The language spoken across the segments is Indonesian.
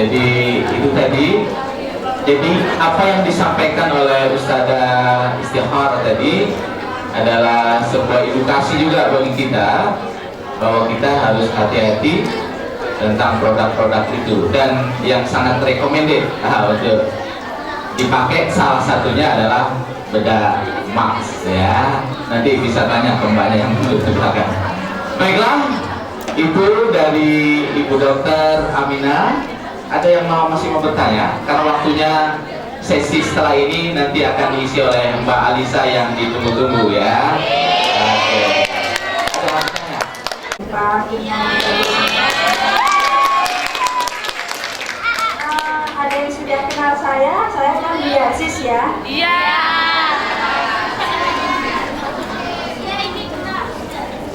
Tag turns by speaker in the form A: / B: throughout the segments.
A: Jadi itu tadi. Jadi apa yang disampaikan oleh Ustazah Istikhar tadi adalah sebuah edukasi juga bagi kita bahwa kita harus hati-hati tentang produk-produk itu, dan yang sangat recommended untuk dipakai salah satunya adalah bedak Max ya. Nanti bisa tanya ke mbaknya yang dulu belakang. Baiklah, Ibu dari Ibu Dokter Aminah, ada yang masih mau bertanya? Karena waktunya sesi setelah ini nanti akan diisi oleh Mbak Alisa yang ditunggu-tunggu ya. Oke. Ada yang bertanya?
B: Ada yang sudah kenal saya kan Biasis ya.
C: Iya.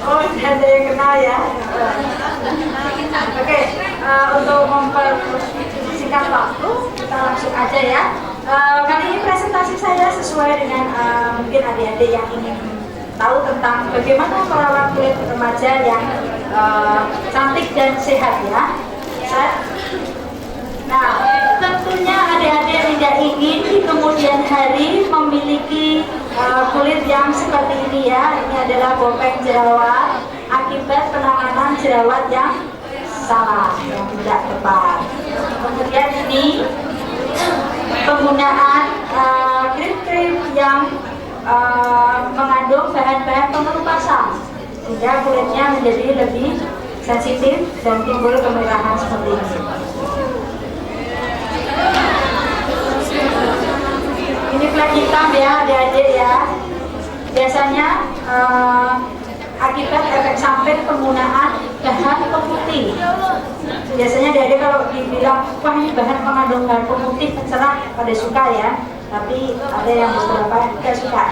B: Oh, ada yang kenal ya. Oke, untuk mempersingkat waktu, kita langsung aja ya. Kali ini presentasi saya sesuai dengan mungkin adik-adik yang ingin tahu tentang bagaimana merawat kulit remaja yang cantik dan sehat ya. Nah, tentunya adik-adik tidak ingin di kemudian hari memiliki kulit yang seperti ini ya. Ini adalah bopeng jerawat akibat penanganan jerawat yang salah, yang tidak tepat. Kemudian ini penggunaan krim-krim yang mengandung bahan-bahan pengelupasan sehingga kulitnya menjadi lebih sensitif dan timbul kemerahan seperti ini. Ini flek hitam ya adik-adik ya. Biasanya akibat efek samping penggunaan bahan pemutih. Biasanya adik-adik kalau dibilang wah ini bahan mengandung bahan pemutih terserah pada suka ya. Tapi ada yang beberapa yang tidak suka.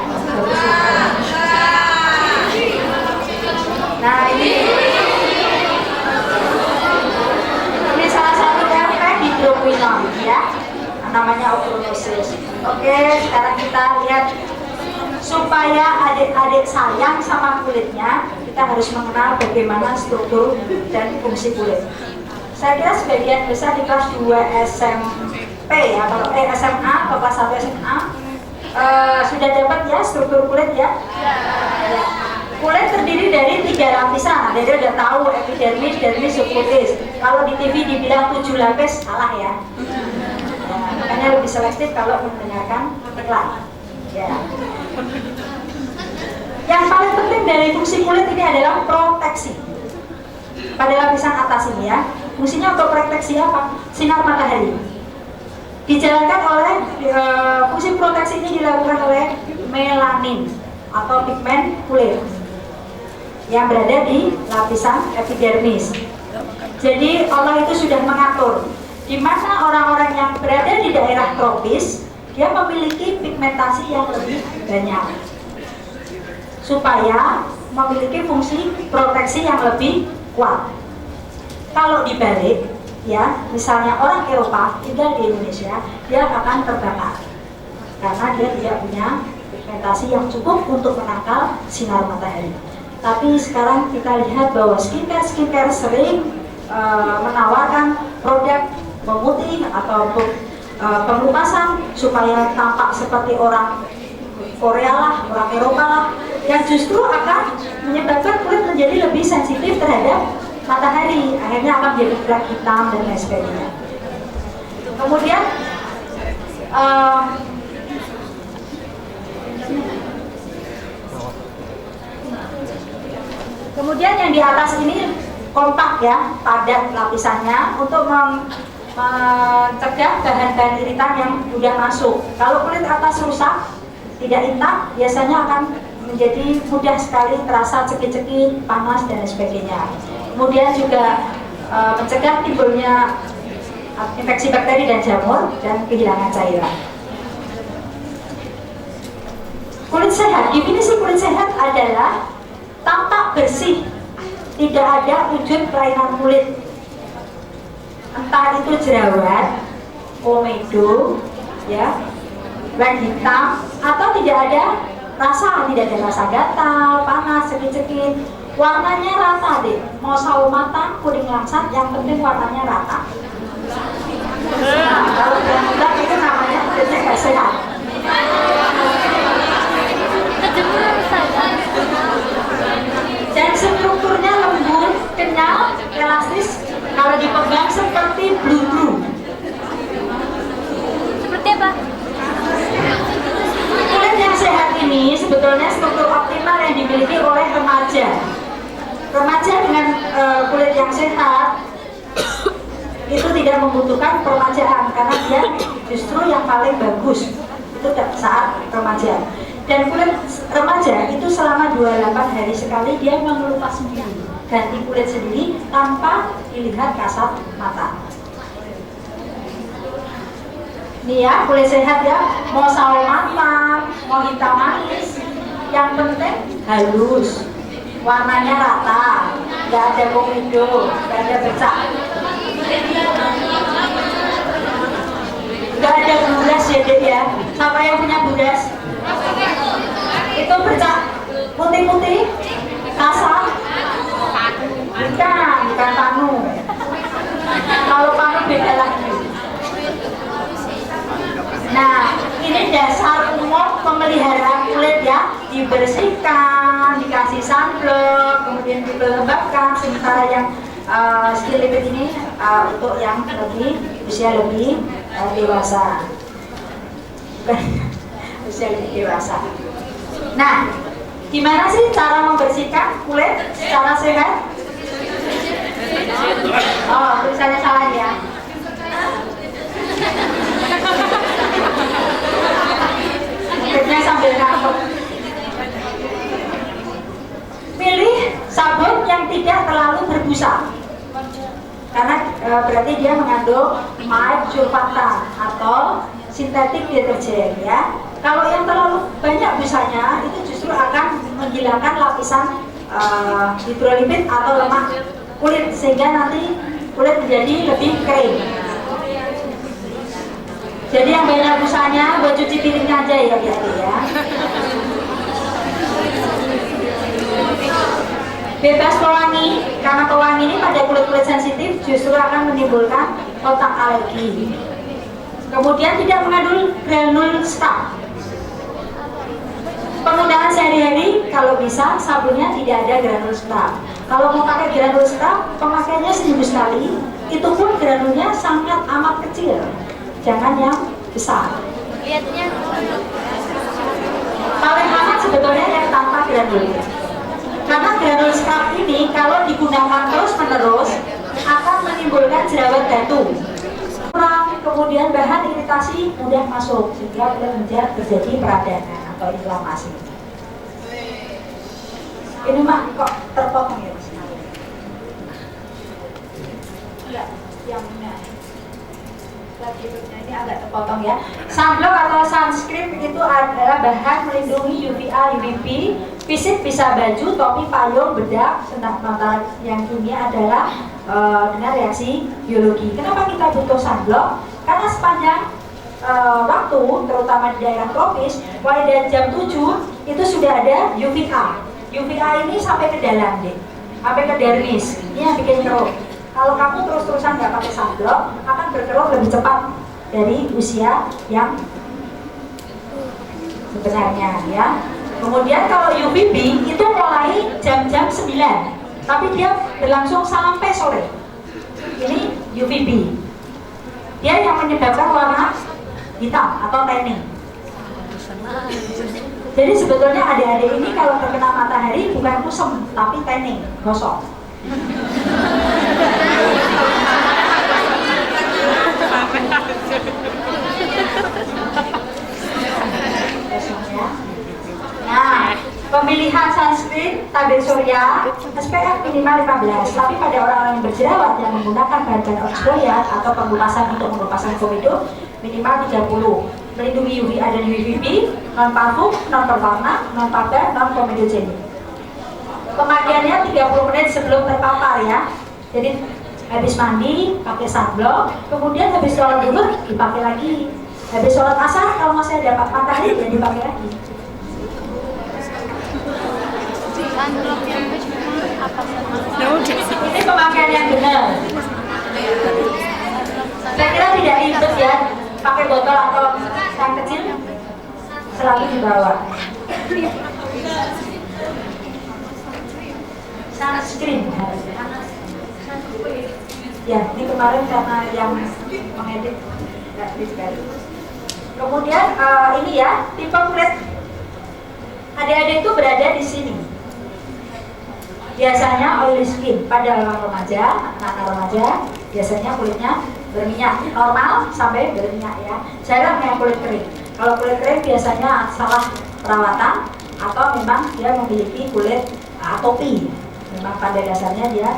B: Nah ini salah satu efek hidroquinon ya. Namanya ochronosis. Oke, sekarang kita lihat supaya adik-adik sayang sama kulitnya, kita harus mengenal bagaimana struktur dan fungsi kulit. Saya kira sebagian besar di kelas 2 SMP ya, kalau SMA, kelas 1 SMA sudah dapat ya struktur kulit ya. Ya. Kulit terdiri dari 3 lapisan. Adik-adik udah tahu epidermis, dermis, subkutis. Kalau di TV dibilang 7 lapis, salah ya. Makanya lebih selektif kalau mendengarkan iklan. Ya. Yang paling penting dari fungsi kulit ini adalah proteksi. Pada lapisan atas ini ya, fungsinya untuk proteksi apa? Sinar matahari. Dijalankan oleh fungsi proteksi ini dilakukan oleh melanin atau pigmen kulit yang berada di lapisan epidermis. Jadi Allah itu sudah mengatur di mana orang-orang yang berada di daerah tropis dia memiliki pigmentasi yang lebih banyak supaya memiliki fungsi proteksi yang lebih kuat. Kalau dibalik ya, misalnya orang Eropa tinggal di Indonesia, dia akan terbakar karena dia tidak punya pigmentasi yang cukup untuk menangkal sinar matahari. Tapi sekarang kita lihat bahwa skincare sering menawarkan produk memutih atau pengelupasan supaya tampak seperti orang Korea lah, orang Eropa lah, yang justru akan menyebabkan kulit menjadi lebih sensitif terhadap matahari, akhirnya akan menjadi flek hitam dan lain sebagainya. Kemudian yang di atas ini kompak ya, padat lapisannya untuk mencegah bahan-bahan iritan yang mudah masuk. Kalau kulit atas rusak, tidak intak, biasanya akan menjadi mudah sekali terasa cekik-cekik, panas dan sebagainya. Kemudian juga mencegah timbulnya infeksi bakteri dan jamur dan kehilangan cairan. Kulit sehat, definisi kulit sehat adalah tampak bersih, tidak ada wujud kelainan kulit, entah itu jerawat, komedo, ya, flek hitam, atau tidak ada rasa gatal, panas, cekik-cekik, warnanya rata deh, mau sawo matang, kuning langsat, yang penting warnanya rata. Nah, kalau berantak itu namanya kulitnya nggak sehat. Dan strukturnya lembut, kenyal, elastis. Kalau dipegang seperti blue.
C: Seperti apa?
B: Kulit yang sehat ini sebetulnya struktur optimal yang dimiliki oleh remaja. Remaja dengan kulit yang sehat itu tidak membutuhkan peremajaan karena dia justru yang paling bagus itu saat remaja. Dan kulit remaja itu selama 28 hari sekali dia mengelupas sendiri, ganti kulit sendiri tanpa dilihat kasat mata. Nih ya, kulit sehat ya, mau sawo matang, mau hitam manis, yang penting halus, warnanya rata, nggak ada komedo, nggak ada becak, nggak ada buras ya dek ya. Siapa yang punya buras? Itu bercak putih-putih, kasar, bukan panu. Kalau panu beda lagi. Nah, ini dasar umum memelihara kulit ya, dibersihkan, dikasih sunblock, kemudian dilembabkan. Sementara yang skin lipid ini untuk yang lebih usia lebih dewasa. Usia lebih dewasa. Nah, gimana sih cara membersihkan kulit secara sehat? Oh, tulisannya salah ya. Kulitnya sambil ngambek. Pilih sabun yang tidak terlalu berbusa. Karena berarti dia mengandung mild surfaktan atau sintetik deterjen ya. Kalau yang terlalu banyak busanya itu justru akan menghilangkan lapisan hidrolipid atau lemak kulit sehingga nanti kulit menjadi lebih kering. Jadi yang banyak busanya buat cuci piringnya aja ya berarti ya. Bebas pewangi, karena pewangi ini pada kulit-kulit sensitif justru akan menimbulkan otak alergi. Kemudian tidak mengandung granul staf. Penggunaan sehari-hari kalau bisa sabunnya tidak ada granul staf. Kalau mau pakai granul staf, pemakaiannya seminggu sekali. Itu pun granulnya sangat amat kecil, jangan yang besar.
C: Lihatnya
B: Paling aman sebetulnya yang tanpa granul. Karena granul staf ini kalau digunakan terus-menerus akan menimbulkan jerawat batu. Kemudian bahan iritasi mudah masuk sehingga kulit terjadi peradangan atau inflamasi. Ini mah kok terpotong ya Mas? Enggak, yang benar. Lagi ini agak terpotong ya. Sunblock atau sunscreen itu adalah bahan melindungi UVA, UVB, fisik bisa baju, topi, payung, bedak. Sementara yang kimia adalah dengan reaksi biologi. Kenapa kita butuh sunblock? Karena sepanjang waktu, terutama di daerah tropis, mulai dari jam 7 itu sudah ada UVA. UVA ini sampai ke dalam deh, sampai ke dermis. Ini yang bikin keruh. Kalau kamu terus-terusan nggak pakai sunblock, akan berkeruh lebih cepat dari usia yang sebenarnya ya. Kemudian kalau UVB itu mulai jam-jam 9, tapi dia berlangsung sampai sore. Ini UVB. Dia yang menyebabkan warna hitam atau tanning. Jadi sebetulnya adik-adik ini kalau terkena matahari bukan kusam, tapi tanning, gosong. Nah, pemilihan sunscreen tabir surya SPF minimal 15, tapi pada orang-orang yang berjerawat yang menggunakan bahan-bahan eksfoliat atau pengelupasan untuk mengelupaskan komedo minimal 30, melindungi UVA dan UVB, non parfum, non berwarna, non pagar, non komedogenik. Pemakaiannya 30 menit sebelum terpapar ya. Jadi habis mandi pakai sunblock, kemudian habis sholat zuhur dipakai lagi, habis sholat asar kalau masih dapat matahari ya dipakai lagi. Ini pemakaian yang benar. Saya kira tidak selalu dibawa. Sunscreen. Ya, ini kemarin karena yang mengedit nggak sekali. Kemudian ini ya, tipe kulit adik-adik itu berada di sini. Biasanya oily skin pada orang remaja, anak-anak remaja, biasanya kulitnya berminyak, normal sampai berminyak ya. Jarang yang kulit kering. Kalau kulit kering biasanya salah perawatan atau memang dia memiliki kulit atopi. Memang pada dasarnya dia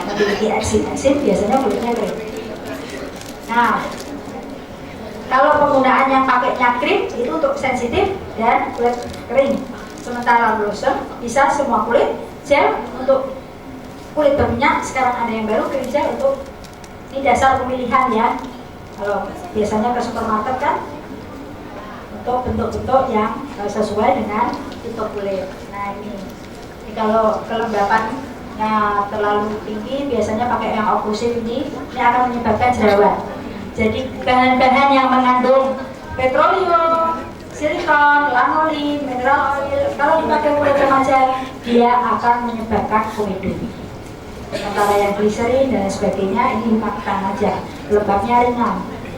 B: memiliki eksim, biasanya kulitnya kering. Nah, kalau penggunaan yang pakainya krim itu untuk sensitif dan kulit kering. Sementara blossom bisa semua kulit, gel untuk kulit berminyak, sekarang ada yang baru krim gel untuk ini dasar pemilihan ya. Kalau biasanya ke supermarket kan untuk bentuk-bentuk yang sesuai dengan tipe kulit. Nah ini kalau kelembapannya terlalu tinggi biasanya pakai yang oklusif ini akan menyebabkan jerawat. Jadi bahan-bahan yang mengandung petroleum, silikon, lanolin, mineral oil, kalau dipakai kulit remaja dia akan menyebabkan komedo. Sementara yang gliserin dan sebagainya ini makan aja, lembabnya ringan,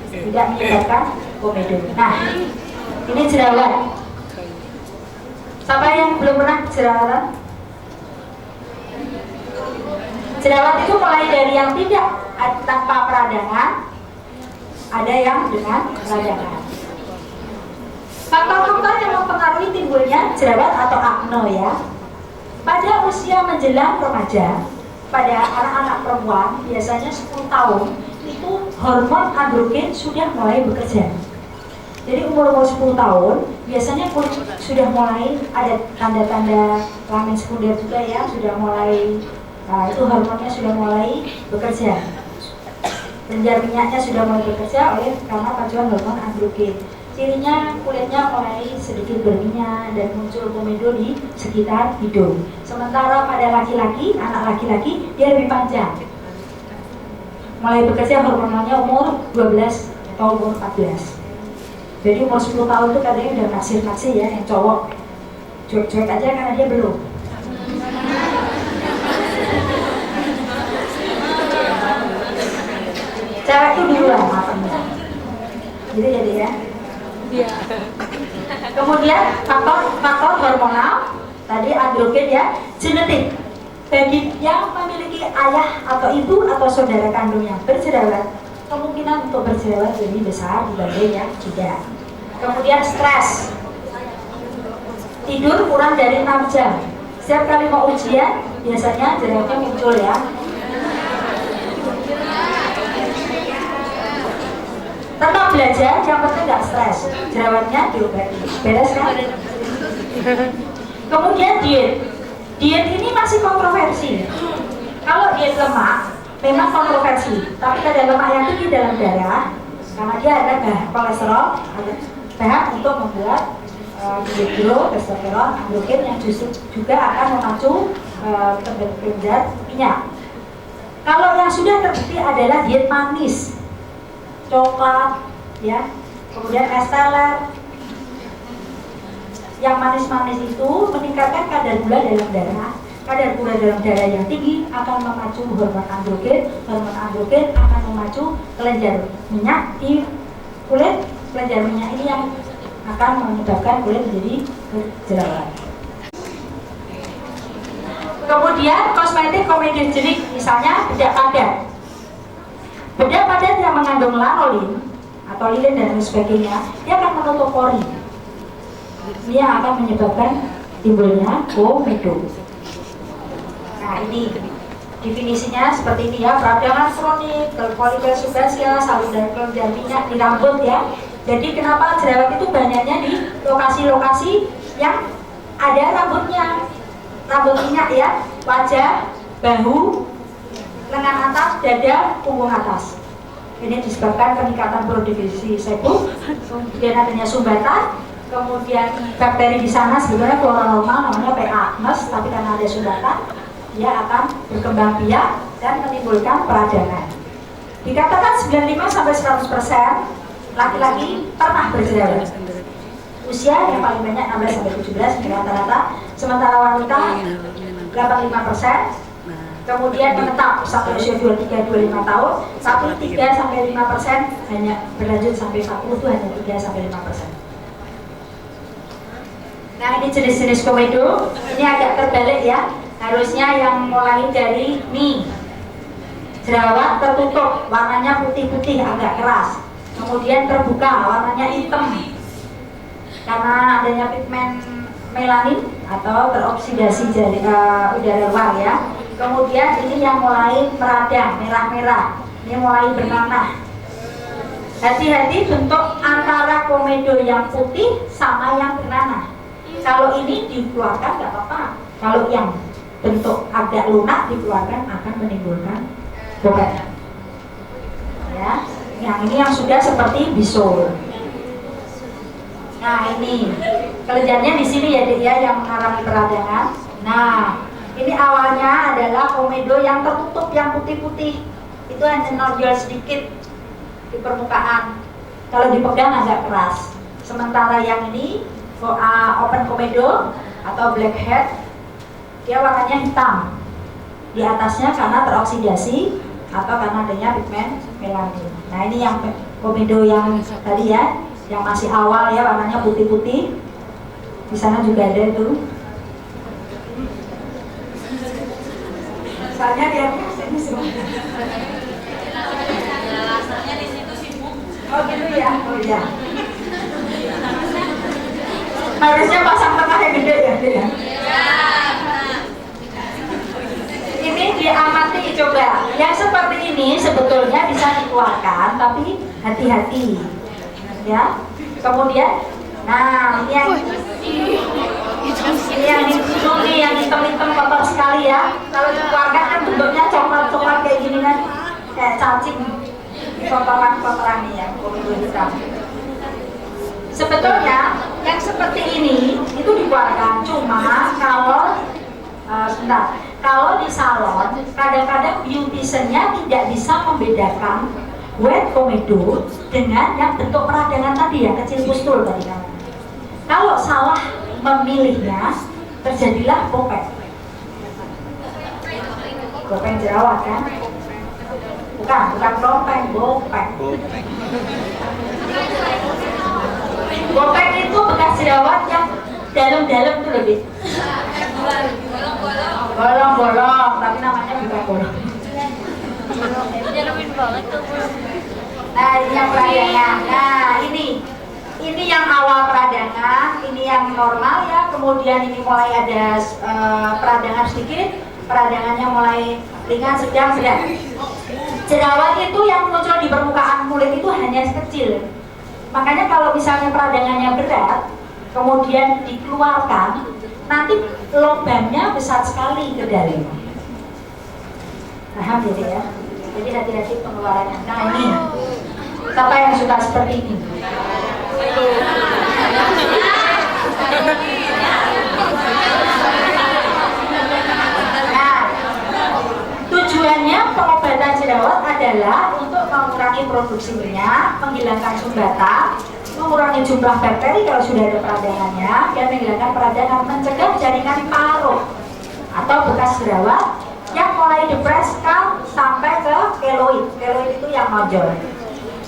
B: tidak menyebabkan komedo. Nah, ini jerawat. Siapa yang belum pernah jerawatan? Jerawat itu mulai dari yang tidak tanpa peradangan, ada yang dengan peradangan. Faktor-faktor yang mempengaruhi timbulnya jerawat atau akne ya. Pada usia menjelang remaja, pada anak-anak perempuan biasanya 10 tahun itu hormon androgen sudah mulai bekerja. Jadi umur 10 tahun biasanya kulit sudah mulai ada tanda-tanda kelamin sekunder juga ya, sudah mulai itu hormonnya sudah mulai bekerja. Kelenjar minyaknya sudah mulai bekerja oleh karena pacuan hormon androgen. Cirinya kulitnya mulai sedikit berminyak dan muncul komedo di sekitar hidung. Sementara pada laki-laki, anak laki-laki dia lebih panjang. Mulai bekerja hormonalnya umur 12 atau umur 14. Jadi umur 10 tahun itu katanya udah naksir-naksir ya, yang cowok cuek-cuek aja karena dia belum. Cewek itu duluan matangnya. Gitu jadi ya. Kemudian faktor hormonal tadi androgen ya, genetik. Bagi yang memiliki ayah atau ibu atau saudara kandung yang berjerawat, kemungkinan untuk berjerawat lebih besar dibanding yang tidak. Kemudian stres, tidur kurang dari 6 jam. Setiap kali mau ujian biasanya jerawatnya muncul ya. Tetap belajar, yang penting nggak stres, jerawatnya diobati. Beres kan? Kemudian diet ini masih kontroversi. Kalau diet lemak memang kontroversi, tapi kadar lemak yang tinggi dalam darah karena dia ada kolesterol, ada bahan untuk membuat dihidro, testosteron, androgen yang justru juga akan memacu terbentuk zat minyak. Kalau yang sudah terbukti adalah diet manis, coklat, ya, kemudian es teler. Yang manis-manis itu meningkatkan kadar gula dalam darah. Kadar gula dalam darah yang tinggi akan memacu hormon androgen. Hormon androgen akan memacu kelenjar minyak di kulit. Kelenjar minyak ini yang akan menyebabkan kulit menjadi jerawat. Kemudian kosmetik komedogenik, misalnya bedak padat. Bedak padat yang mengandung lanolin atau lilin dan sebagainya, dia akan menutup pori. Ini yang akan menyebabkan timbulnya komedo. Nah ini definisinya seperti ini ya, peradangan kronik, folikel subasial, salur dan kelenjar minyak di rambut ya. Jadi kenapa jerawat itu banyaknya di lokasi-lokasi yang ada rambutnya, rambut minyak ya, wajah, bahu, lengan atas, dada, punggung atas. Ini disebabkan peningkatan produksi sebum, kemudian adanya sumbatan, kemudian bakteri di sana sebenarnya flora normal namanya P. agnes, tapi karena ada sumbatan, dia akan berkembang biak dan menimbulkan peradangan. Dikatakan 95-100% laki-laki pernah berjerawat. usia yang paling banyak 16 sampai 17 rata-rata, sementara wanita 85%. Kemudian menetap sampai usia 23-25 tahun, tapi 3-5% hanya berlanjut sampai 40 itu hanya 3-5%. Nah, ini jenis-jenis komedo. Ini agak terbalik ya. Harusnya yang mulai dari nih jerawat tertutup, warnanya putih-putih agak keras. Kemudian terbuka, warnanya hitam karena adanya pigmen melanin atau teroksidasi udara luar ya. Kemudian ini yang mulai meradang, merah-merah, ini mulai bernanah. Hati-hati bentuk antara komedo yang putih sama yang bernanah. Kalau ini dikeluarkan nggak apa-apa. Kalau yang bentuk agak lunak dikeluarkan akan menimbulkan bobek. Ya, yang ini yang sudah seperti bisul. Nah ini kelenjarnya di sini ya dia yang mengalami peradangan. Nah ini awalnya adalah komedo yang tertutup, yang putih-putih. Itu hanya nodul sedikit di permukaan. Kalau dipegang agak keras. Sementara yang ini open komedo atau blackhead, dia warnanya hitam. Di atasnya karena teroksidasi atau karena adanya pigmen melanin. Nah ini yang komedo yang tadi ya, yang masih awal ya, warnanya putih-putih. Di sana juga ada itu. Soalnya dia ini semua.
C: Lasernya di situ sibuk.
B: Oh gitu ya, oh iya. Harusnya pasang tengah yang gede ya, dia. Ini diamati coba. Yang seperti ini sebetulnya bisa dikeluarkan, tapi hati-hati, ya. Kemudian, nah ini yang hitam-hitam kotor sekali ya. Kalau dikeluarkan kan bentuknya coklat-coklat kayak gini kan, kayak cacing. Kotoran-kotoran ini ya, komedo hitam. Sebetulnya yang seperti ini itu dikeluarkan, cuma kalau kalau di salon kadang-kadang beauticiannya tidak bisa membedakan wet komedo dengan yang bentuk peradangan tadi yang kecil pustul tadi kan. Kalau salah memilihnya terjadilah bopek jerawat kan. Bukan kelompeng, bopek. Bopek itu bekas jerawat yang dalam-dalam tuh lebih bolong-bolong, tapi namanya bukan bolong. Nah ini yang peradangan. Nah ini yang awal peradangan, ini yang normal ya. Kemudian ini mulai ada peradangan sedikit, peradangannya mulai ringan, sedang, berat. Jerawat itu yang muncul di permukaan kulit itu hanya kecil. Makanya kalau misalnya peradangannya berat, kemudian dikeluarkan, nanti lubangnya besar sekali ke dalam. Paham jadi ya? Jadi hati-hati pengeluarannya. Nah ini, siapa yang suka seperti ini? Nah, tujuannya pengobatan jerawat adalah untuk mengurangi produksi minyak, menghilangkan sumbatan, mengurangi jumlah bakteri kalau sudah ada peradangannya, dan menghilangkan peradangan, mencegah jaringan paruh atau bekas jerawat yang mulai depreskan sampai ke keloid. Keloid itu yang nonjol.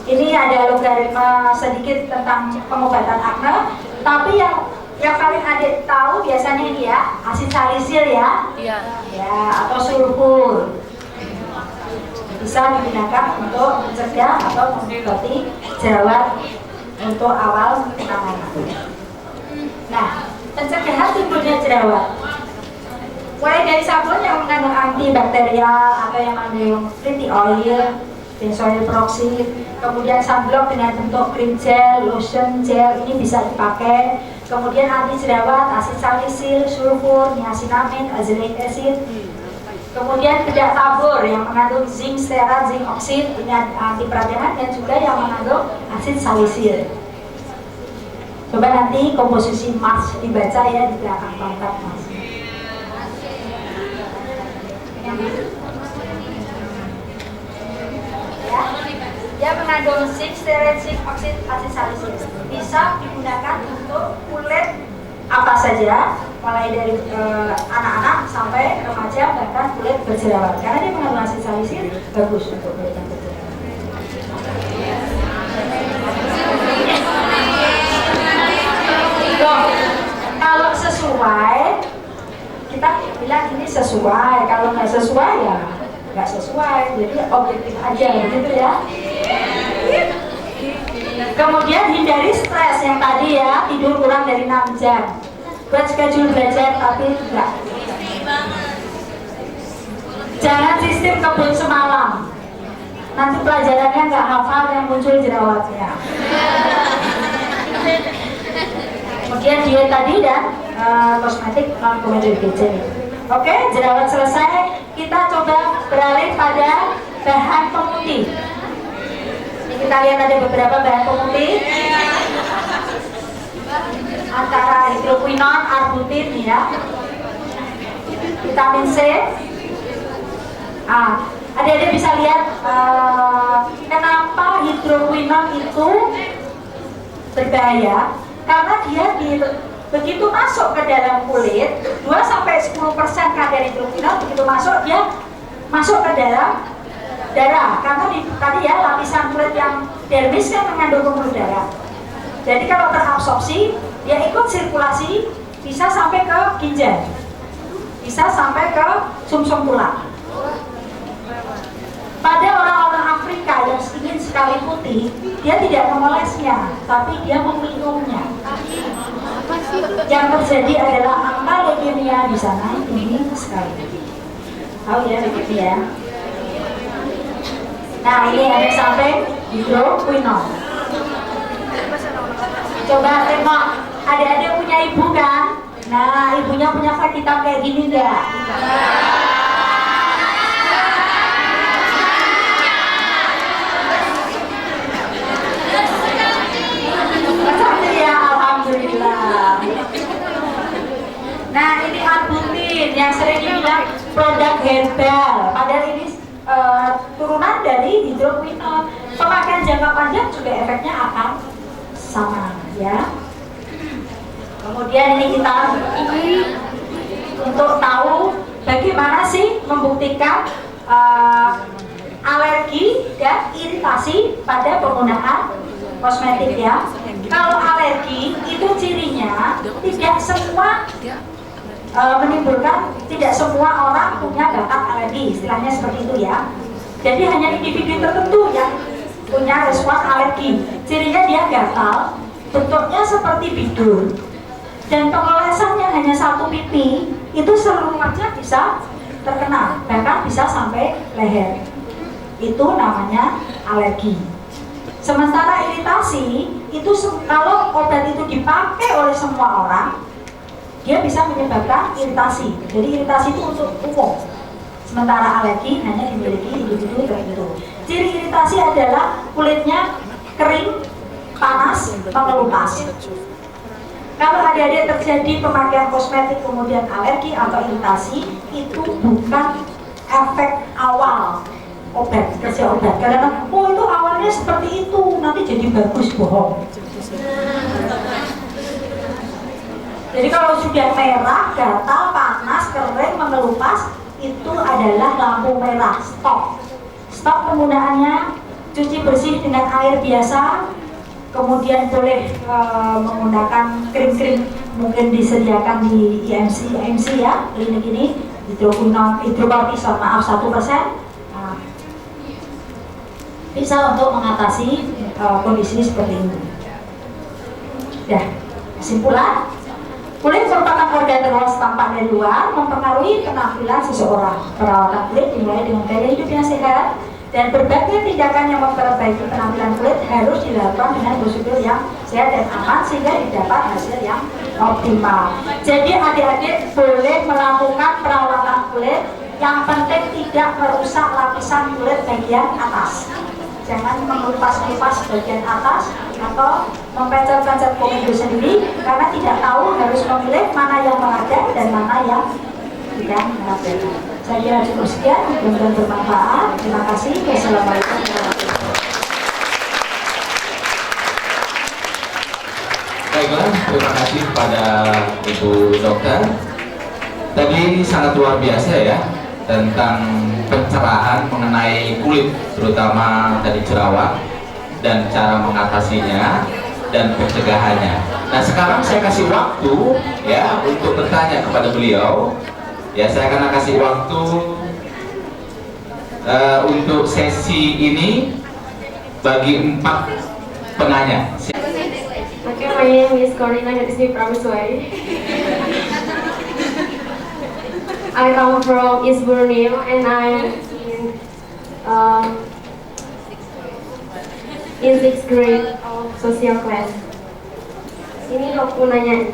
B: Ini ada logaritma sedikit tentang pengobatan akne, tapi yang paling adik tahu biasanya ini ya, asid salisil ya, ya atau sulfur. Bisa digunakan untuk mencegah atau mengobati jerawat untuk awal penanganan. Nah, pencegahan timbulnya jerawat mulai dari sabun yang mengandung antibakterial atau yang mengandung pretty oil, benzoyl peroxide, kemudian sunblock dengan bentuk krim gel, lotion gel, ini bisa dipakai. Kemudian anti jerawat, asid salisil, sulfur, niacinamide, azelaic acid. Kemudian bedak tabur yang mengandung zinc stearat, zinc oxide, ini anti peradangan, dan juga yang mengandung asid salisil. Coba nanti komposisi Mars dibaca ya di belakang pangkat Mars. Ya. Dia mengandung zinc, stearin, zinc, oksid, asid salisilis. Bisa digunakan untuk kulit apa saja, mulai dari anak-anak sampai remaja, bahkan kulit berjerawat. Karena dia mengandung asid salisilis, bagus untuk kulit yang berjerawat. Loh, kalau sesuai, kita bilang ini sesuai. Kalau nggak sesuai ya nggak sesuai. Jadi objektif aja, gitu ya. Kemudian hindari stres yang tadi ya, tidur kurang dari 6 jam. Buat schedule belajar tapi enggak. Jangan sistem kebun semalam. Nanti pelajarannya nggak hafal yang muncul jerawatnya. Kemudian diet tadi dan kosmetik non comedogenic. Oke, jerawat selesai. Kita coba beralih pada bahan pemutih. Ini kita lihat ada beberapa bahan pemutih. Antara hidroquinon, arbutin ya, vitamin C. Adik-adik bisa lihat kenapa hidroquinon itu berbahaya. Karena dia begitu masuk ke dalam kulit, 2-10% kadar hidroquinon begitu masuk, dia masuk ke dalam darah. Karena tadi ya lapisan kulit yang dermis kan mengandung pembuluh darah. Jadi kalau terabsorpsi, dia ikut sirkulasi, bisa sampai ke ginjal, bisa sampai ke sumsum tulang. Pada orang-orang Afrika yang ingin sekali putih, dia tidak memolesnya, tapi dia meminumnya. Yang terjadi adalah angka leukemia di sana tinggi sekali. Tahu ya begitu ya. Nah ini ada sampai hidroquinon. Coba tengok, adik-adik punya ibu kan? Nah ibunya punya flag hitam kayak gini enggak? Nah ini arbutin yang sering dibilang produk herbal, padahal ini turunan dari hidroquinon. Pemakaian jangka panjang juga efeknya akan sama ya. Kemudian ini kita untuk tahu bagaimana sih membuktikan alergi dan iritasi pada penggunaan kosmetik ya. Kalau alergi itu cirinya tidak semua menimbulkan, tidak semua orang punya bakat alergi, istilahnya seperti itu ya. Jadi hanya individu tertentu yang punya respon alergi. Cirinya dia gatal, bentuknya seperti bidur, dan pengolesannya hanya satu pipi, itu seluruhnya bisa terkena, bahkan bisa sampai leher. Itu namanya alergi. Sementara iritasi itu kalau obat itu dipakai oleh semua orang, dia bisa menyebabkan iritasi. Jadi iritasi itu untuk umum. Sementara alergi hanya dimiliki individu tertentu. Ciri iritasi adalah kulitnya kering, panas, mengelupas. Kalau adik-adik terjadi pemakaian kosmetik kemudian alergi atau iritasi, itu bukan efek awal obat, kerja obat. Karena oh itu awalnya seperti itu, nanti jadi bagus, bohong. Jadi kalau sudah merah, gatal, panas, kering, mengelupas, itu adalah lampu merah, stop. Stop penggunaannya, cuci bersih dengan air biasa, kemudian boleh menggunakan krim-krim mungkin disediakan di IMC ya, klinik ini, hidrokortison, maaf 1%. Nah, bisa untuk mengatasi kondisi seperti ini. Ya, kesimpulan. Kulit merupakan organ terluas tampak dari luar, mempengaruhi penampilan seseorang. Perawatan kulit dimulai dengan gaya hidup yang sehat, dan berbagai tindakan yang memperbaiki penampilan kulit harus dilakukan dengan prosedur yang sehat dan aman sehingga didapat hasil yang optimal. Jadi adik-adik boleh melakukan perawatan kulit, yang penting tidak merusak lapisan kulit bagian atas. Jangan mengelupas-ngelupas bagian atas atau mempencet-pencet komedo sendiri, karena tidak tahu harus memilih mana yang mengadang dan mana yang tidak mengadang. Saya kira cukup sekian, mudah-mudahan bermanfaat. Terima kasih. Wassalamualaikum warahmatullahi wabarakatuh.
A: Baiklah, terima kasih kepada Ibu Dokter. Tadi sangat luar biasa ya tentang pencerahan mengenai kulit, terutama dari jerawat dan cara mengatasinya dan pencegahannya. Nah, sekarang saya kasih waktu ya untuk bertanya kepada beliau. Ya, saya akan kasih waktu untuk sesi ini bagi 4 penanya.
D: Okay, my name is Corina Hadisni Prameswari. I come from East Borneo and I'm in 6th grade of social class. Ini dok mau nanya.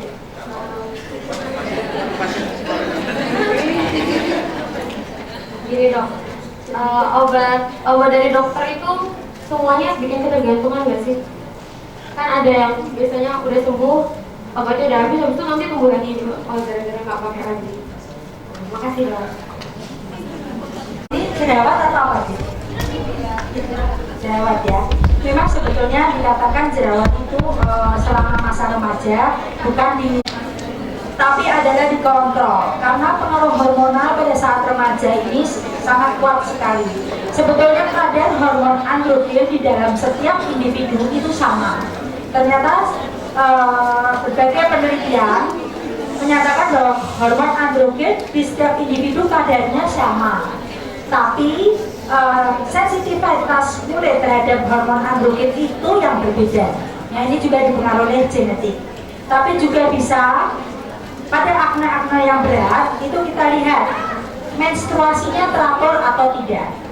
D: Gini dok, obat dari dokter itu semuanya bikin ketergantungan nggak sih? Kan ada yang biasanya udah sembuh, obatnya udah habis itu nanti tumbuh lagi gara-gara nggak pakai lagi. Makasih dok.
B: Ini jerawat atau apa sih? Jerawat ya. Memang sebetulnya dikatakan jerawat itu selama masa remaja tapi adalah dikontrol karena pengaruh hormonal pada saat remaja ini sangat kuat sekali. Sebetulnya kadar hormon androgen di dalam setiap individu itu sama. Ternyata berbagai penelitian menyatakan bahwa hormon androgen di setiap individu kadarnya sama. Tapi sensitivitas kulit terhadap hormon androgen itu yang berbeda. Nah, ini juga dipengaruhi oleh genetik. Tapi juga bisa pada akne-akne yang berat itu kita lihat menstruasinya teratur atau tidak.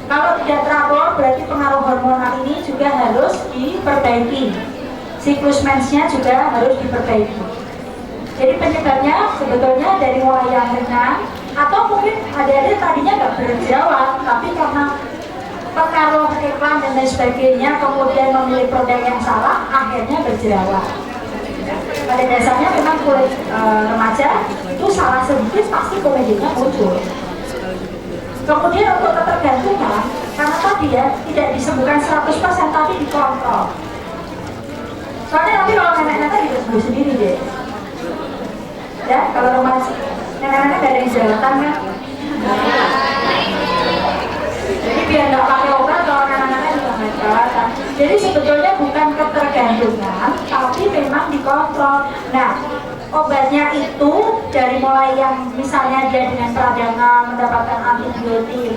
B: Kalau tidak teratur berarti pengaruh hormonal ini juga harus diperbaiki. Siklus mensnya juga harus diperbaiki. Jadi penyebabnya sebetulnya dari mulai yang ringan atau mungkin adik-adik tadinya nggak berjerawat tapi karena pengaruh iklan dan lain sebagainya kemudian memilih produk yang salah akhirnya berjerawat. Pada dasarnya memang kulit remaja itu salah sedikit pasti komedinya muncul. Kemudian untuk ketergantungan karena tadi ya tidak disembuhkan 100% tapi dikontrol. Soalnya nanti kalau nenek-nenek tadi bisa sembuh sendiri deh. Ya kalau remaja nenek-nenek gak ada yang jerawatan kan? Jadi biar nggak pakai obat kalau nenek-nenek juga nggak jerawatan. Jadi sebetulnya bukan ketergantungan, tapi memang dikontrol. Nah, obatnya itu dari mulai yang misalnya dia dengan peradangan mendapatkan antibiotik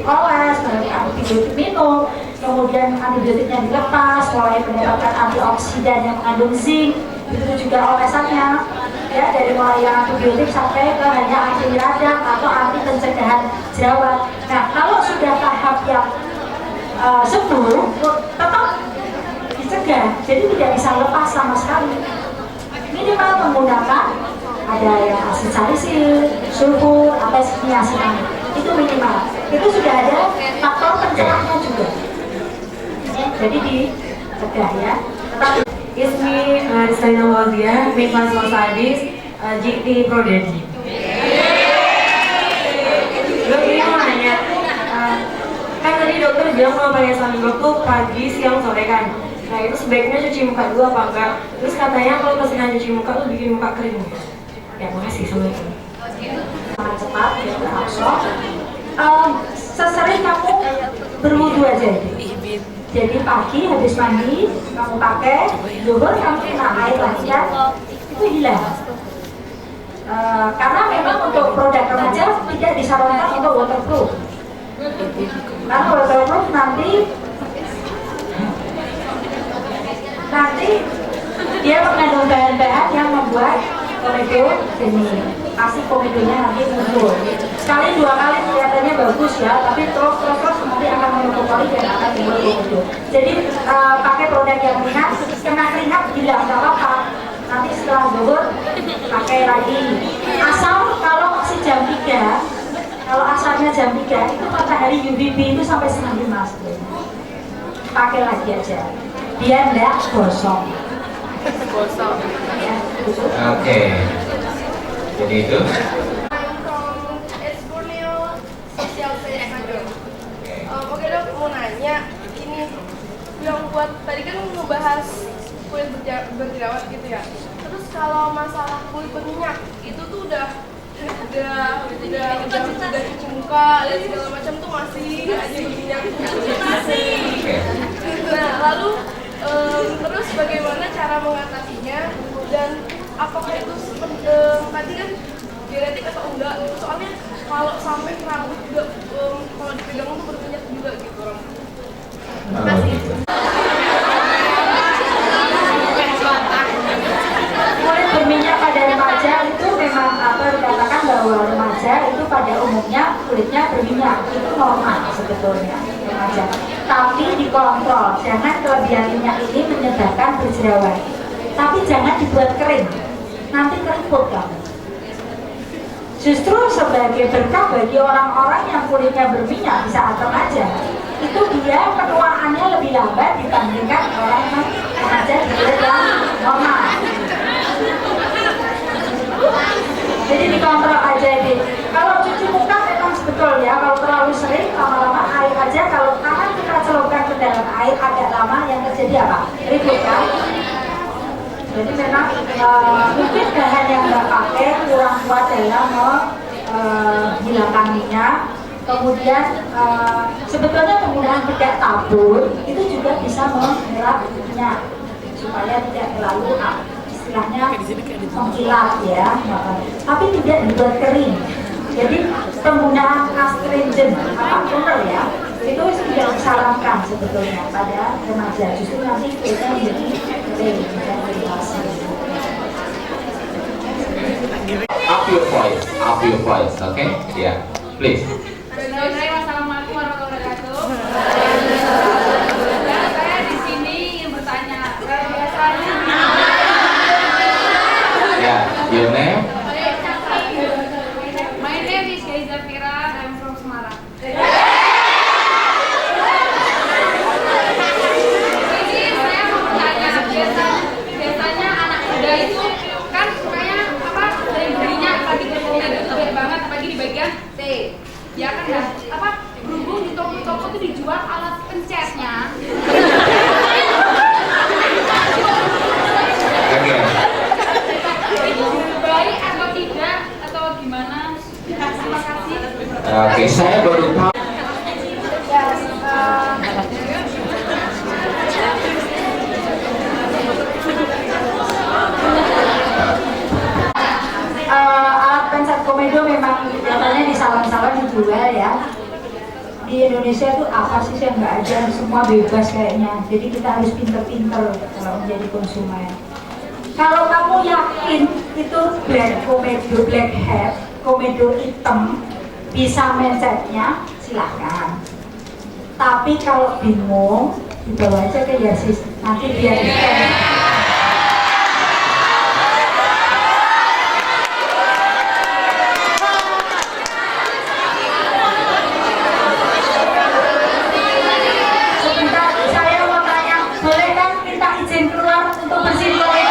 B: oles, mendapatkan antibiotik minum, kemudian antibiotiknya dilepas, mulai mendapatkan antioksidan yang mengandung zinc, itu juga olesannya. Ya, dari mulai yang antibiotik sampai ke hanya anti radang atau anti pencegahan jerawat. Nah, kalau sudah tahap yang sembuh, tetap dicegah, jadi tidak bisa lepas sama sekali. Minimal menggunakan ada yang asid salisil, sulfur, atau niacinamide. Itu minimal. Itu sudah ada faktor pencerahnya juga. Jadi dicegah ya. Tetap.
D: Ismi Rizalina Wazia, Mifas Wasadis, GT Prodedi. Dok, ini mau nanya, kan tadi dokter bilang kalau pakai sunblock tuh pagi, siang, sore kan? Nah itu sebaiknya cuci muka dulu apa enggak? Terus katanya kalau keseringan cuci muka tuh bikin muka kering. Ya makasih, assalamualaikum.
B: Sangat cepat, ya berabsorb. Sesering kamu berwudu aja itu. Jadi pagi habis mandi kamu pakai, zuhur kamu kena air lagi kan, itu hilang. Karena memang untuk produk remaja tidak disarankan untuk waterproof. Karena waterproof nanti dia mengandung bahan-bahan yang membuat komedo ini pasti komedonya nanti muncul. Sekali 2 kali kelihatannya bagus ya, tapi terus nanti akan menutupi dan akan timbul komedo. Jadi pakai produk yang ringan, kena keringat hilang nggak apa-apa. Nanti setelah zuhur pakai lagi. Asal kalau masih jam 3, kalau asalnya jam 3 itu matahari UVB itu sampai 1,5 pakai lagi aja, biar nggak gosong. Ya, gitu.
A: Oke. Jadi itu.
E: Oke dok, mau nanya ini yang buat tadi kan membahas kulit berjerawat gitu ya. Terus kalau masalah kulit berminyak itu tuh udah cuci muka dan segala macam tuh masih aja berminyak. Nah lalu terus bagaimana cara mengatasinya dan apakah itu tadi kan genetik atau enggak? Soalnya kalau sampai rambut juga kalau dipegang tuh berminyak juga gitu rambut. Terima kasih.
B: Kulit berminyak pada remaja itu memang dikatakan bahwa remaja itu pada umumnya kulitnya berminyak, itu normal sebetulnya remaja. Tapi dikontrol, jangan kelebihan minyak ini menyebabkan berjerawat. Tapi jangan dibuat kering, nanti keriput kamu. Justru sebagai berkah bagi orang-orang yang kulitnya berminyak di saat remaja, itu dia penuaannya lebih lambat dibandingkan orang yang remaja di kulit yang normal. Jadi dikontrol aja deh. Kalau cuci muka memang betul ya, kalau terlalu sering lama-lama air aja, kalau tangan kita celupkan ke dalam air agak lama yang terjadi apa? Ribut kan? Jadi memang mungkin bahan yang nggak pakai kurang kuat dalam menghilangkan minyak. Kemudian sebetulnya penggunaan bedak tabur itu juga bisa menyerap minyak supaya tidak terlalu istilahnya mengkilat ya, tapi tidak dibuat kering. Jadi penggunaan astringent atau toner ya itu tidak disarankan sebetulnya pada remaja, justru nanti kulitnya menjadi kering dan iritasi.
A: Up your voice, okay? Yeah, please.
C: Assalamualaikum warahmatullahi wabarakatuh. Saya di sini ingin bertanya, biasanya.
A: Yeah, your name?
C: My name is Gaiza Fira. I'm from Semarang. Jadi saya mau bertanya, biasanya anak muda itu kan sukanya apa? Sering belinya pagi gede banget, apalagi di bagian T. Ya kan ya, apa? Berhubung di toko-toko itu dijual alat pencetnya. Baik atau tidak atau gimana? Terima kasih.
A: Oke, saya baru tahu.
B: Alat pencet komedo memang katanya di salon-salon dijual ya. Di Indonesia tuh apa sih yang nggak ada, semua bebas kayaknya. Jadi kita harus pinter-pinter kalau menjadi konsumen. Kalau kamu yakin itu blackhead, komedo hitam, bisa mencetnya, silahkan. Tapi kalau bingung, dibawa aja ke Yasis, nanti biar dicek. Sebentar, saya mau tanya, boleh kan minta izin keluar untuk bersihin toilet?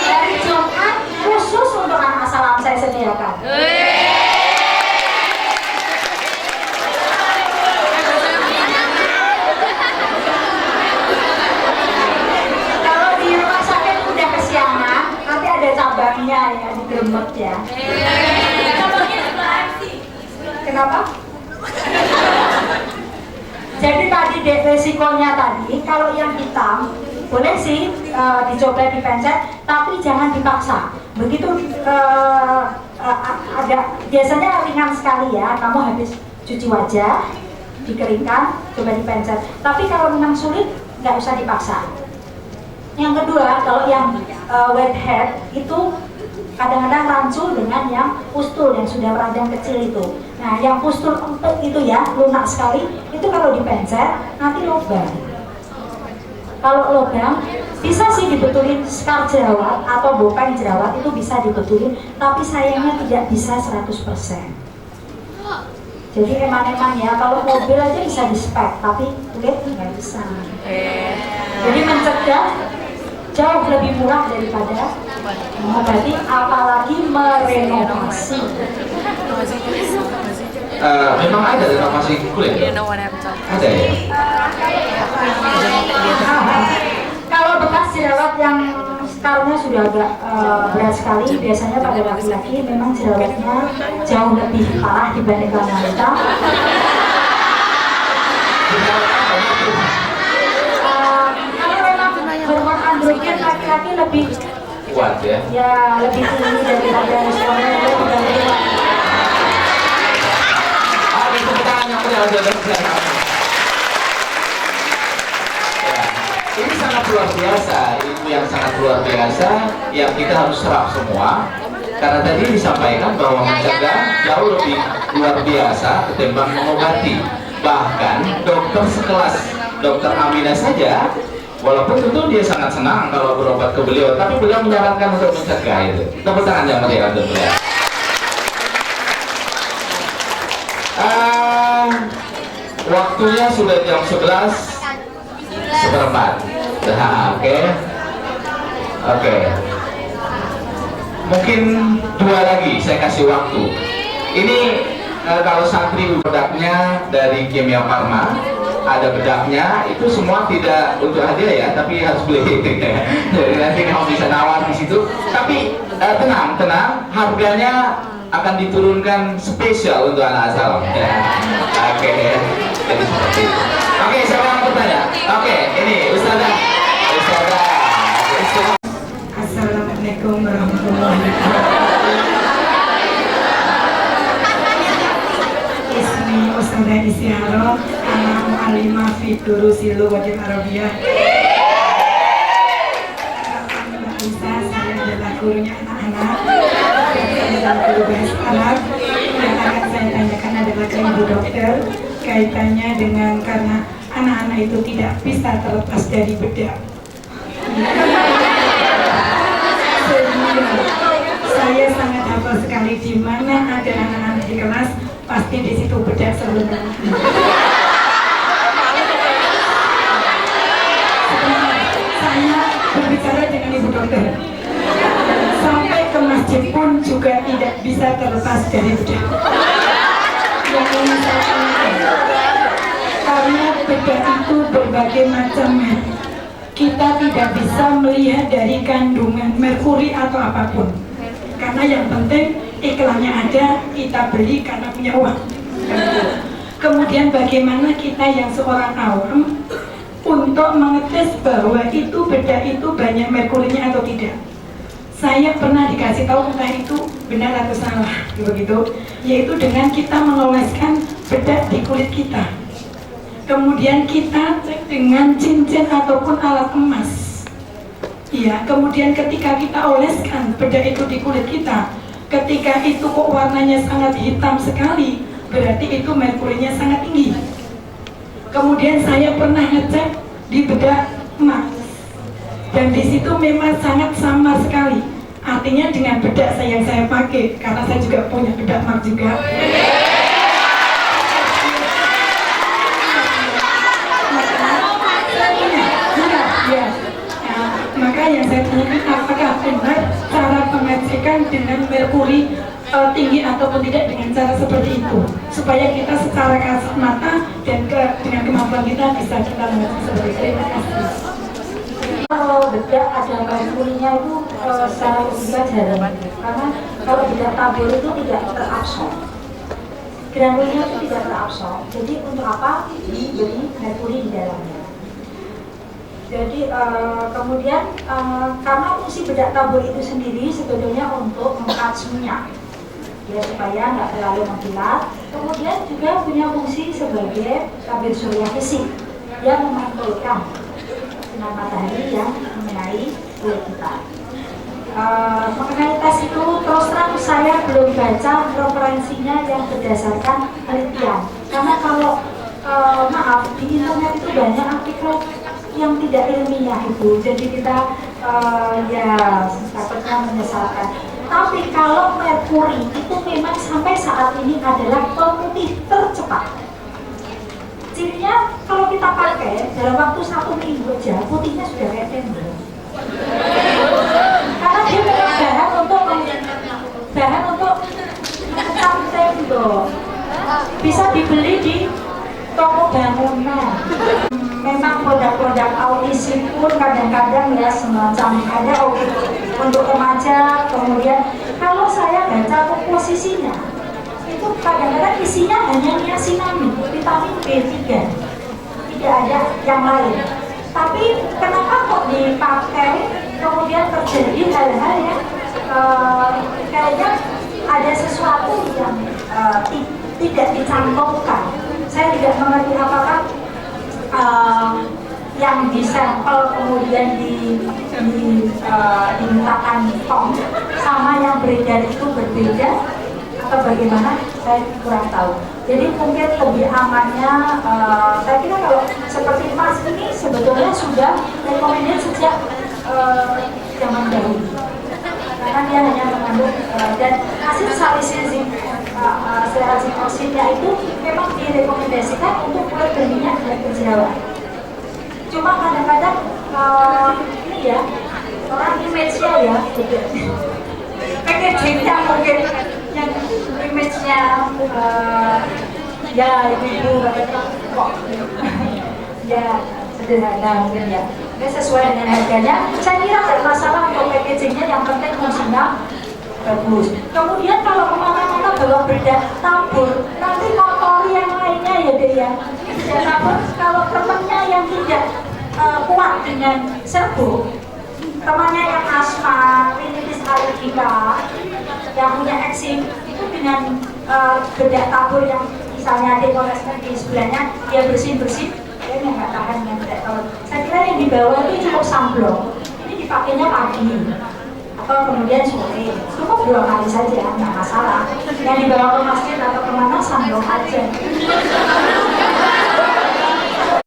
B: Dari Jumat khusus untuk anak salam saya sediakan. Kalau di rumah sakit udah kesiangan, nanti ada cabangnya ya di Gremet ya. Kenapa? Jadi tadi resikonya tadi, kalau yang hitam boleh sih dicoba dipencet, tapi jangan dipaksa. Begitu ada biasanya ringan sekali ya, kamu habis cuci wajah, dikeringkan, coba dipencet. Tapi kalau memang sulit, nggak usah dipaksa. Yang kedua, kalau yang wet head itu kadang-kadang rancu dengan yang pustul yang sudah radang kecil itu. Nah, yang pustul empuk itu ya, lunak sekali, itu kalau dipencet nanti lubang. Kalau lubang bisa sih dibetulin skar jerawat atau bopeng jerawat, itu bisa dibetulin, tapi sayangnya tidak bisa 100%. Jadi eman-eman ya, kalau mobil aja bisa di-spek, tapi kulit nggak bisa. Jadi mencegah jauh lebih murah daripada mengobati, apalagi merenovasi.
A: Memang ada renovasi kulit? Ada ya?
B: Kalau bekas jerawat yang sekarangnya sudah agak berat sekali, biasanya pada laki-laki memang jerawatnya jauh lebih parah dibandingkan wanita. Kalau memang hormon androgen laki-laki lebih
A: Kuat ya?
B: ya lebih tinggi daripada suami.
A: Tepuk tangan yang meriah untuk dokter. Ya, ini sangat luar biasa, ilmu yang sangat luar biasa yang kita harus serap semua. Karena tadi disampaikan bahwa mencegah jauh lebih luar biasa ketimbang mengobati. Bahkan dokter sekelas dokter Aminah saja, walaupun tentu dia sangat senang kalau berobat ke beliau, tapi beliau menyarankan untuk mencegah itu. Tepuk tangan yang meriah untuk beliau. Waktunya sudah jam 11:04. Nah, oke. Mungkin 2 lagi saya kasih waktu. Ini kalau santri produknya dari Kimia Farma, ada bedaknya, itu semua tidak untuk hadiah ya, tapi harus beli. Jadi nanti kamu bisa nawar di situ. Tapi tenang, harganya akan diturunkan spesial untuk anak asal. Ya. Oke, jadi seperti itu. Oke, siapa yang bertanya? Oke, ini Ustazah.
F: Assalamualaikum warahmatullahi wabarakatuh. Ismi Ustazah Isyaro, anak mu'alimah fi durusil lughil Arabiyah. Mbak Isa, saya adalah gurunya anak-anak. Saya adalah guru bahasa Arab. Yang akan saya tanyakan adalah ke Ibu Dokter kaitannya dengan karena anak-anak itu tidak bisa terlepas dari bedak. Saya sangat hafal sekali di mana ada anak-anak di kelas, pasti di situ bedak sebelumnya. Saya berbicara dengan Ibu Dokter. Sampai ke masjid pun juga tidak bisa terlepas dari bedak. Yang ingin saya tanyakan, karena bedak itu berbagai macam merek. Kita tidak bisa melihat dari kandungan merkuri atau apapun, karena yang penting iklannya ada, kita beli karena punya uang. Kemudian bagaimana kita yang seorang awam untuk mengetes bahwa itu bedak itu banyak merkurinya atau tidak? Saya pernah dikasih tahu, entah itu benar atau salah, begitu, yaitu dengan kita mengoleskan bedak di kulit kita. Kemudian kita cek dengan cincin ataupun alat emas. Iya, kemudian ketika kita oleskan bedak itu di kulit kita, ketika itu kok warnanya sangat hitam sekali, berarti itu merkurinya sangat tinggi. Kemudian saya pernah ngecek di bedak emas, dan di situ memang sangat samar sekali. Artinya dengan bedak yang saya pakai, karena saya juga punya bedak emas juga. Maka yang saya tanyakan, apakah benar cara pengecekan dengan merkuri tinggi ataupun tidak dengan cara seperti itu, supaya kita secara kasat mata dan dengan kemampuan kita bisa kita mengecek seperti itu. Terima kasih.
B: Kalau bedak ada merkurinya itu secara logika jarang, karena kalau bedak tabur itu tidak terabsorb, granulnya itu tidak terabsorb. Jadi untuk apa diberi merkuri di dalamnya? Jadi kemudian karena fungsi bedak tabur itu sendiri sebetulnya untuk mengangkat minyak, ya, supaya nggak terlalu mengkilat. Kemudian juga punya fungsi sebagai tabir surya fisik yang memantulkan sinar matahari yang mengenai kulit kita. Mengenai tes itu terus terang saya belum baca referensinya yang berdasarkan penelitian, karena kalau maaf di internet itu banyak artikel yang tidak ilmiah itu, jadi kita ya takutnya menyesalkan. Tapi kalau merkuri itu memang sampai saat ini adalah pemutih tercepat. Cirinya kalau kita pakai dalam waktu 1 minggu aja putihnya sudah kayak tembok. Karena dia memang bahan untuk mengecam tembok. bisa dibeli di toko bangunan. Memang produk-produk audisi pun kadang-kadang ya semacam ada untuk remaja. Kemudian kalau saya baca komposisinya itu kadang-kadang isinya hanya niacinamide, vitamin B3, tidak ada yang lain. Tapi kenapa kok dipakai kemudian terjadi hal-hal yang kayaknya ada sesuatu yang tidak dicantumkan. Saya tidak mengerti apakah yang disampel kemudian dimintakan tom sama yang beredar itu berbeda atau bagaimana, saya kurang tahu. Jadi mungkin lebih amannya, saya kira kalau seperti emas ini sebetulnya sudah recommended sejak zaman dahulu, karena dia hanya mengandung dan asid salisilik oksidnya itu memang direkomendasikan untuk kulit berminyak dan berjerawat. Cuma kadang-kadang ini ya, orang image-nya ya, packaging-nya mungkin yang image-nya ya ibu kok ya sederhana mungkin ya, ini sesuai dengan harganya. Saya kira tidak masalah untuk packaging-nya, yang penting fungsinya bagus. Kemudian kalau kemana-mana bawa bedak tabur, nanti kotori yang lainnya ya deh ya. Bedak tabur kalau temannya yang tidak kuat dengan serbuk, temannya yang asma, rinitis allergika, yang punya eksim, itu dengan bedak tabur yang misalnya dekolesnya di sebelahnya, dia bersih-bersih, dia nggak tahan dengan bedak tabur. Saya kira yang dibawa itu cukup samplong, ini dipakainya pagi atau kemudian sore, cukup 2 kali saja, nggak masalah. Yang dibawa ke masjid atau kemana samplong aja.